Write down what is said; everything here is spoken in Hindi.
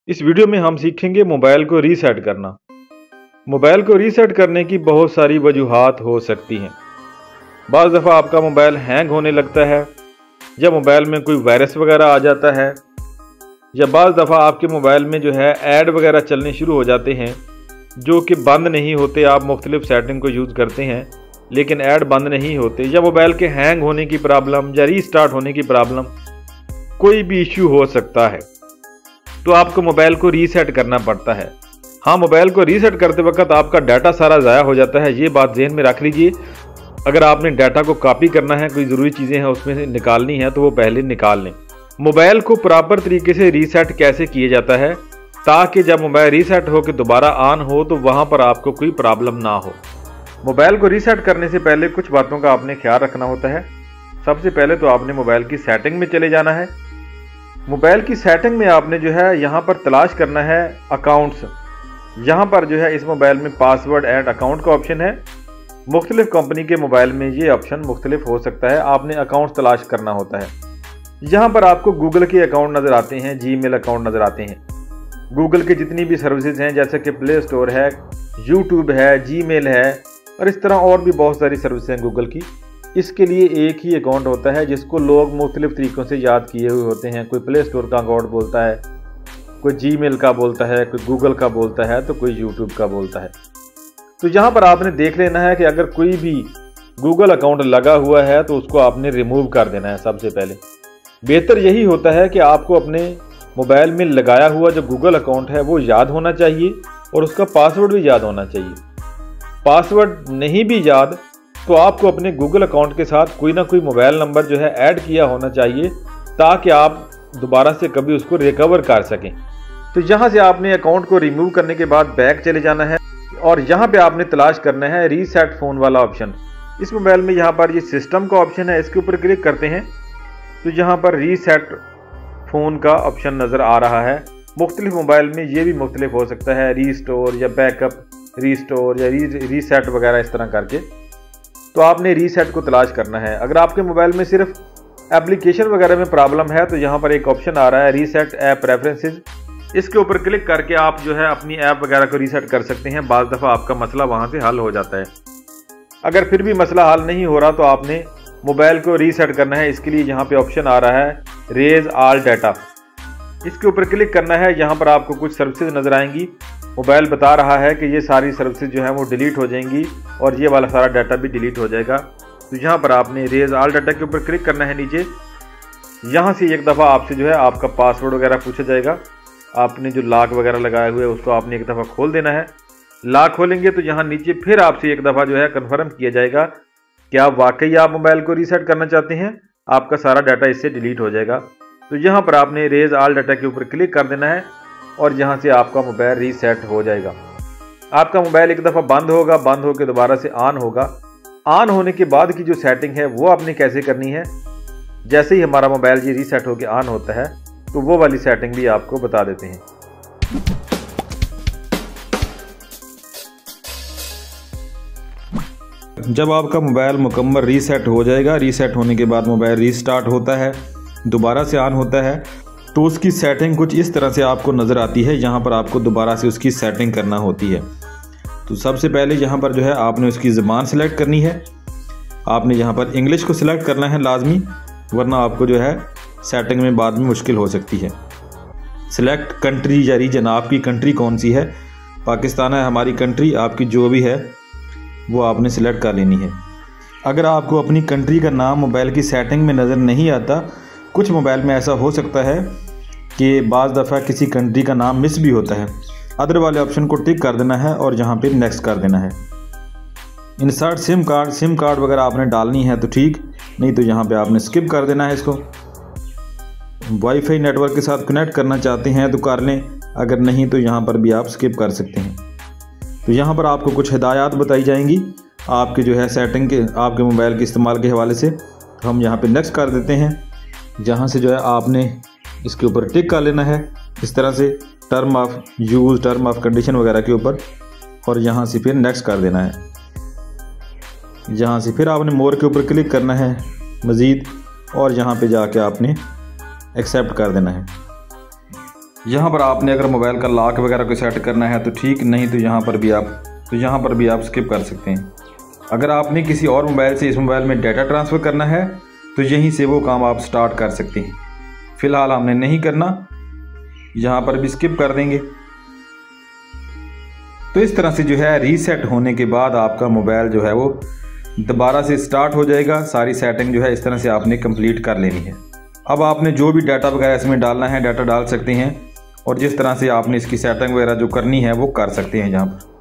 इस वीडियो में हम सीखेंगे मोबाइल को रीसेट करना। मोबाइल को रीसेट करने की बहुत सारी वजूहात हो सकती हैं। बाज़ दफ़ा आपका मोबाइल हैंग होने लगता है, या मोबाइल में कोई वायरस वगैरह आ जाता है, या बाज़ दफ़ा आपके मोबाइल में जो है ऐड वगैरह चलने शुरू हो जाते हैं जो कि बंद नहीं होते। आप मुख्तलिफ सेटिंग को यूज़ करते हैं लेकिन ऐड बंद नहीं होते, या मोबाइल के हैंग होने की प्रॉब्लम या रीस्टार्ट होने की प्रॉब्लम, कोई भी इश्यू हो सकता है। तो आपको मोबाइल को रीसेट करना पड़ता है। हाँ, मोबाइल को रीसेट करते वक्त आपका डाटा सारा ज़ाया हो जाता है, ये बात ज़हन में रख लीजिए। अगर आपने डाटा को कॉपी करना है, कोई ज़रूरी चीज़ें हैं उसमें से निकालनी है, तो वो पहले निकाल लें। मोबाइल को प्रॉपर तरीके से रीसेट कैसे किया जाता है ताकि जब मोबाइल रीसेट हो के दोबारा ऑन हो तो वहाँ पर आपको कोई प्रॉब्लम ना हो। मोबाइल को रीसेट करने से पहले कुछ बातों का आपने ख्याल रखना होता है। सबसे पहले तो आपने मोबाइल की सेटिंग में चले जाना है। मोबाइल की सेटिंग में आपने जो है यहाँ पर तलाश करना है अकाउंट्स। यहाँ पर जो है इस मोबाइल में पासवर्ड एंड अकाउंट का ऑप्शन है। मुख्तलिफ कंपनी के मोबाइल में ये ऑप्शन मुख्तलिफ हो सकता है। आपने अकाउंट तलाश करना होता है। यहाँ पर आपको गूगल के अकाउंट नज़र आते हैं, जीमेल अकाउंट नज़र आते हैं। गूगल की जितनी भी सर्विसेज हैं जैसे कि प्ले स्टोर है, यूट्यूब है, जीमेल है और इस तरह और भी बहुत सारी सर्विस हैं गूगल की। इसके लिए एक ही अकाउंट होता है जिसको लोग मुख्तलिफ तरीक़ों से याद किए हुए होते हैं। कोई प्ले स्टोर का अकाउंट बोलता है, कोई जीमेल का बोलता है, कोई गूगल का बोलता है, तो कोई यूट्यूब का बोलता है। तो यहाँ पर आपने देख लेना है कि अगर कोई भी गूगल अकाउंट लगा हुआ है तो उसको आपने रिमूव कर देना है। सबसे पहले बेहतर यही होता है कि आपको अपने मोबाइल में लगाया हुआ जो गूगल अकाउंट है वो याद होना चाहिए और उसका पासवर्ड भी याद होना चाहिए। पासवर्ड नहीं भी याद तो आपको अपने गूगल अकाउंट के साथ कोई ना कोई मोबाइल नंबर जो है ऐड किया होना चाहिए ताकि आप दोबारा से कभी उसको रिकवर कर सकें। तो यहाँ से आपने अकाउंट को रिमूव करने के बाद बैक चले जाना है और यहाँ पे आपने तलाश करना है रीसेट फ़ोन वाला ऑप्शन। इस मोबाइल में यहाँ पर ये सिस्टम का ऑप्शन है, इसके ऊपर क्लिक करते हैं तो यहाँ पर रीसेट फ़ोन का ऑप्शन नज़र आ रहा है। मुख्तलिफ मोबाइल में ये भी मुख्तलिफ हो सकता है, रीस्टोर या बैकअप रीस्टोर या रीसेट वगैरह इस तरह करके। तो आपने रीसेट को तलाश करना है। अगर आपके मोबाइल में सिर्फ एप्लीकेशन वगैरह में प्रॉब्लम है तो यहाँ पर एक ऑप्शन आ रहा है रीसेट ऐप प्रेफरेंसेस। इसके ऊपर क्लिक करके आप जो है अपनी ऐप वगैरह को रीसेट कर सकते हैं। बाज़ दफ़ा आपका मसला वहाँ से हल हो जाता है। अगर फिर भी मसला हल नहीं हो रहा तो आपने मोबाइल को रीसेट करना है। इसके लिए यहाँ पे ऑप्शन आ रहा है रेज ऑल डाटा। इसके ऊपर क्लिक करना है। यहाँ पर आपको कुछ सर्विसेज नज़र आएंगी। मोबाइल बता रहा है कि ये सारी सर्विसेज जो है वो डिलीट हो जाएंगी और ये वाला सारा डाटा भी डिलीट हो जाएगा। तो यहाँ पर आपने रेज ऑल डाटा के ऊपर क्लिक करना है नीचे। यहाँ से एक दफ़ा आपसे जो है आपका पासवर्ड वगैरह पूछा जाएगा। आपने जो लॉक वगैरह लगाए हुए है उसको आपने एक दफ़ा खोल देना है। लॉक खोलेंगे तो यहाँ नीचे फिर आपसे एक दफ़ा जो है कन्फर्म किया जाएगा कि आप वाकई आप मोबाइल को रीसेट करना चाहते हैं। आपका सारा डाटा इससे डिलीट हो जाएगा। तो यहाँ पर आपने रेज ऑल डाटा के ऊपर क्लिक कर देना है और यहाँ से आपका मोबाइल रीसेट हो जाएगा। आपका मोबाइल एक दफ़ा बंद होगा, बंद होकर दोबारा से ऑन होगा। ऑन होने के बाद की जो सेटिंग है वो आपने कैसे करनी है, जैसे ही हमारा मोबाइल ये रीसेट होकर ऑन होता है तो वो वाली सेटिंग भी आपको बता देते हैं। जब आपका मोबाइल मुकम्मल रीसेट हो जाएगा, रीसेट होने के बाद मोबाइल रीस्टार्ट होता है, दोबारा से ऑन होता है, तो उसकी सेटिंग कुछ इस तरह से आपको नज़र आती है। यहाँ पर आपको दोबारा से उसकी सेटिंग करना होती है। तो सबसे पहले यहाँ पर जो है आपने उसकी ज़बान सेलेक्ट करनी है। आपने यहाँ पर इंग्लिश को सिलेक्ट करना है लाजमी, वरना आपको जो है सेटिंग में बाद में मुश्किल हो सकती है। सिलेक्ट कंट्री या रीजन, आपकी कंट्री कौन सी है। पाकिस्तान है हमारी कंट्री, आपकी जो भी है वो आपने सिलेक्ट कर लेनी है। अगर आपको अपनी कंट्री का नाम मोबाइल की सेटिंग में नज़र नहीं आता, कुछ मोबाइल में ऐसा हो सकता है कि बाज़ दफ़ा किसी कंट्री का नाम मिस भी होता है। अदर वाले ऑप्शन को टिक कर देना है और यहाँ पे नेक्स्ट कर देना है। इंसर्ट सिम कार्ड वगैरह आपने डालनी है तो ठीक, नहीं तो यहाँ पे आपने स्किप कर देना है इसको। वाईफाई नेटवर्क के साथ कनेक्ट करना चाहते हैं तो कर लें, अगर नहीं तो यहाँ पर भी आप स्किप कर सकते हैं। तो यहाँ पर आपको कुछ हिदायत बताई जाएंगी आपके जो है सेटिंग के, आपके मोबाइल के इस्तेमाल के हवाले से। तो हम यहाँ पर नेक्स्ट कर देते हैं। जहाँ से जो है आपने इसके ऊपर टिक कर लेना है इस तरह से, term of use, term of condition वगैरह के ऊपर, और यहाँ से फिर नेक्स्ट कर देना है। यहाँ से फिर आपने मोर के ऊपर क्लिक करना है, मज़ीद, और यहाँ पे जाके आपने एक्सेप्ट कर देना है। यहाँ पर आपने अगर मोबाइल का लॉक वगैरह को सेट करना है तो ठीक, नहीं तो यहाँ पर भी आप स्किप कर सकते हैं। अगर आपने किसी और मोबाइल से इस मोबाइल में डाटा ट्रांसफ़र करना है तो यहीं से वो काम आप स्टार्ट कर सकते हैं। फ़िलहाल हमने नहीं करना, यहाँ पर भी स्किप कर देंगे। तो इस तरह से जो है रीसेट होने के बाद आपका मोबाइल जो है वो दोबारा से स्टार्ट हो जाएगा। सारी सेटिंग जो है इस तरह से आपने कंप्लीट कर लेनी है। अब आपने जो भी डाटा वगैरह इसमें डालना है डाटा डाल सकते हैं, और जिस तरह से आपने इसकी सेटिंग वगैरह जो करनी है वो कर सकते हैं यहाँ पर।